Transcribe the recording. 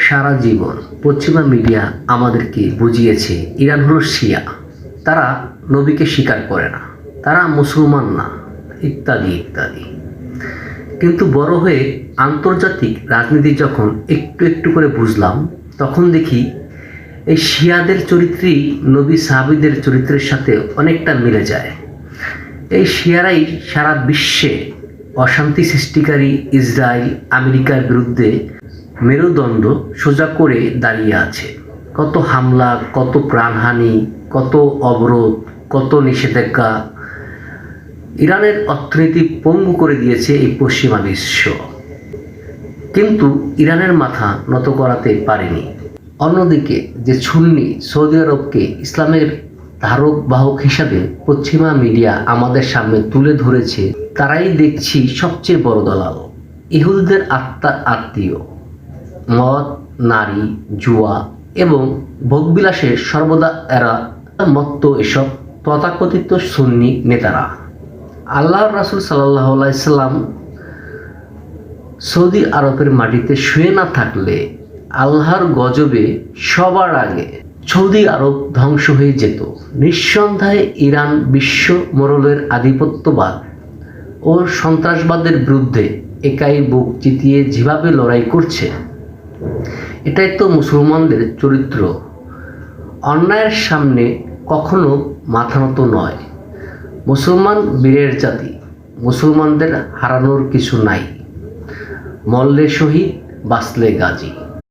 সারা জীবন পশ্চিমা মিডিয়া আমাদেরকে বুঝিয়েছে ইরান হলো শিয়া, তারা নবীকে স্বীকার করে না, তারা মুসলমান না, ইত্যাদি ইত্যাদি। কিন্তু বড় হয়ে আন্তর্জাতিক রাজনীতি যখন একটু একটু করে বুঝলাম, তখন দেখি এই শিয়াদের চরিত্রই নবী সাহাবীদের চরিত্রের সাথে অনেকটা মিলে যায়। এই শিয়ারাই সারা বিশ্বে অশান্তি সৃষ্টিকারী ইসরায়েল আমেরিকার বিরুদ্ধে মেরুদণ্ড সোজা করে দাঁড়িয়ে আছে। কত হামলা, কত প্রাণহানি, কত অবরোধ, কত নিষেধাজ্ঞা ইরানের অর্থনীতি পঙ্গু করে দিয়েছে এই পশ্চিমা বিশ্ব, কিন্তু ইরানের মাথা নত করাতে পারেনি। অন্যদিকে যে সুন্নি সৌদি আরবকে ইসলামের ধারক বাহক হিসাবে পশ্চিমা মিডিয়া আমাদের সামনে তুলে ধরেছে, তারাই দেখছি সবচেয়ে বড় দালাল, ইহুদিদের আত্মীয়। মদ, নারী, জুয়া এবং ভোগবিলাসে সর্বদা এরা মত্ত এসব তথাকথিত সুন্নি নেতারা। আল্লাহর রাসূল সাল্লাল্লাহু আলাইহি সাল্লাম সৌদি আরবের মাটিতে শুয়ে না থাকলে আল্লাহর গজবে সবার আগে সৌদি আরব ধ্বংস হয়ে যেত। নিঃসন্দেহে ইরান বিশ্ব মোড়লের আধিপত্যবাদ ও সন্ত্রাসবাদের বিরুদ্ধে একাই বুক চিতিয়ে যেভাবে লড়াই করছে, এটাই তো মুসলমানদের চরিত্র। অন্যায়ের সামনে কখনো মাথা নত নয়। মুসলমান বীরের জাতি, মুসলমানদের হারানোর কিছু নাই। মরলে শহীদ, বাঁচলে গাজী।